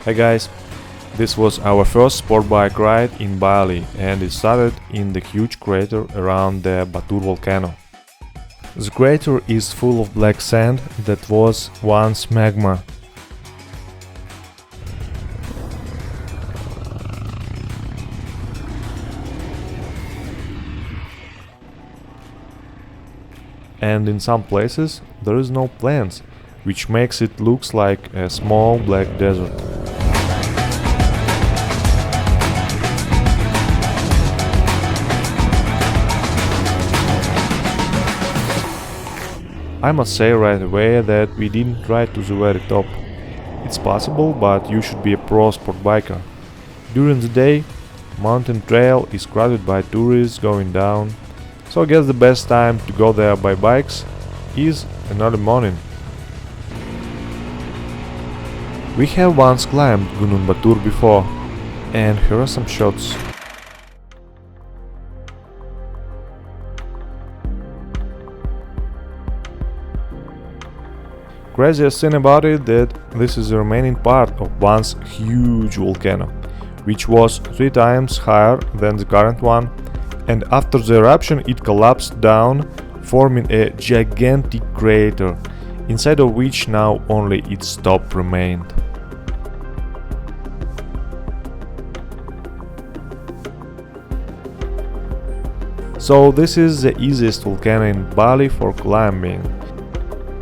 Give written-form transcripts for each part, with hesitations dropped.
Hi guys, this was our first sport bike ride in Bali and it started in the huge crater around the Batur volcano. The crater is full of black sand that was once magma. And in some places there is no plants, which makes it looks like a small black desert. I must say right away that we didn't ride to the very top. It's possible, but you should be a pro sport biker. During the day, mountain trail is crowded by tourists going down, so I guess the best time to go there by bikes is an early morning. We have once climbed Gunung Batur before, and here are some shots. Craziest thing about it that this is the remaining part of once huge volcano, which was 3 times higher than the current one, and after the eruption it collapsed down, forming a gigantic crater, inside of which now only its top remained. So this is the easiest volcano in Bali for climbing.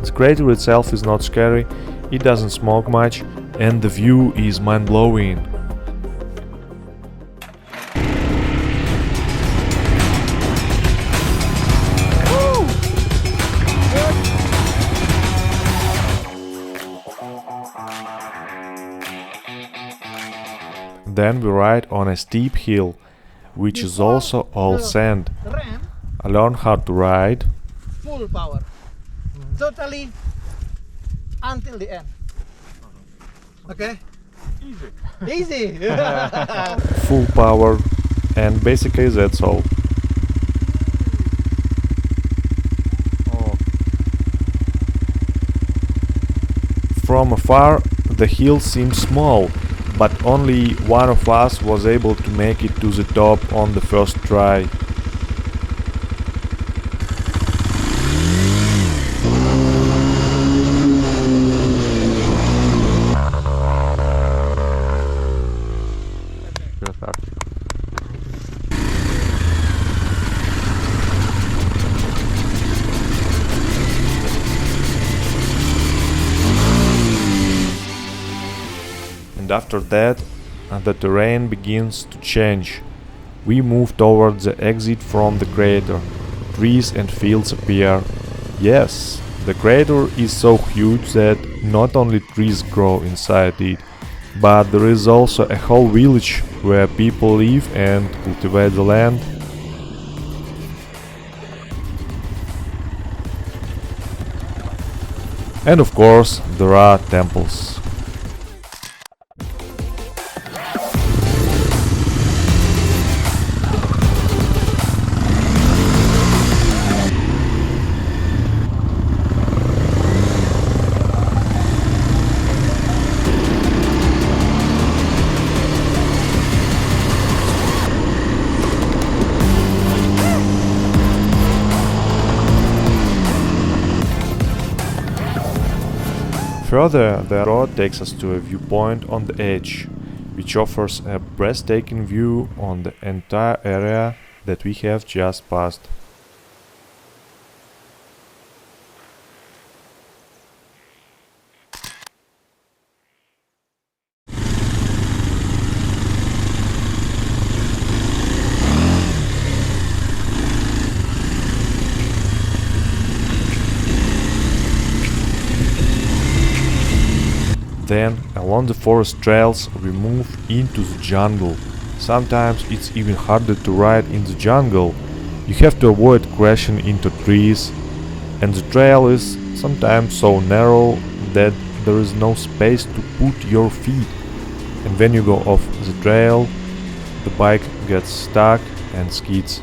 The crater itself is not scary, it doesn't smoke much, and the view is mind-blowing. Then we ride on a steep hill, which is also all sand. I learned how to ride. Full power. Totally until the end. Okay? Easy. Easy. Full power, and basically that's all. From afar, the hill seems small, but only one of us was able to make it to the top on the first try. And after that, the terrain begins to change. We move towards the exit from the crater. Trees and fields appear. Yes, the crater is so huge that not only trees grow inside it, but there is also a whole village where people live and cultivate the land. And of course, there are temples. Further, the road takes us to a viewpoint on the edge, which offers a breathtaking view on the entire area that we have just passed. Then, along the forest trails, we move into the jungle. Sometimes it's even harder to ride in the jungle. You have to avoid crashing into trees, and the trail is sometimes so narrow that there is no space to put your feet. And when you go off the trail, the bike gets stuck and skids.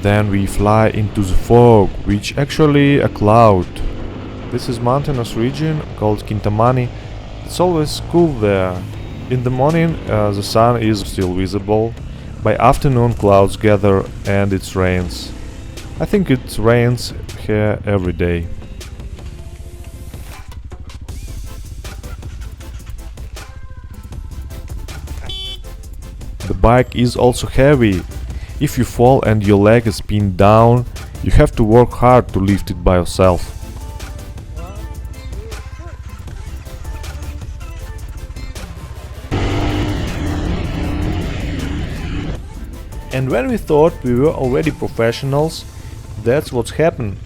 Then we fly into the fog, which actually a cloud. This is mountainous region called Kintamani. It's always cool there. In the morning the sun is still visible. By afternoon clouds gather and it rains. I think it rains here every day. The bike is also heavy. If you fall and your leg is pinned down, you have to work hard to lift it by yourself. And when we thought we were already professionals, that's what's happened.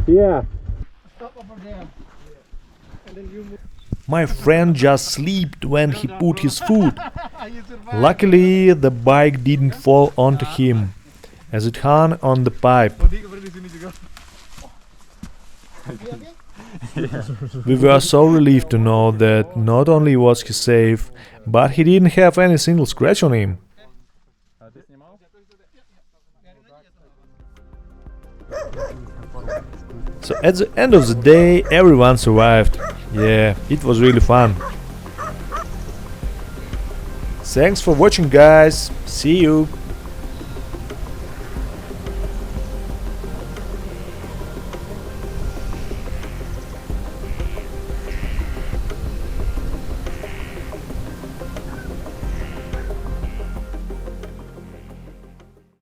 Yeah. Stop over there. And then you move. My friend just slipped when he put his foot. You survived. Luckily, the bike didn't fall onto him, as it hung on the pipe. We were so relieved to know that not only was he safe, but he didn't have any single scratch on him. So at the end of the day, everyone survived. Yeah, it was really fun. Thanks for watching, guys. See you.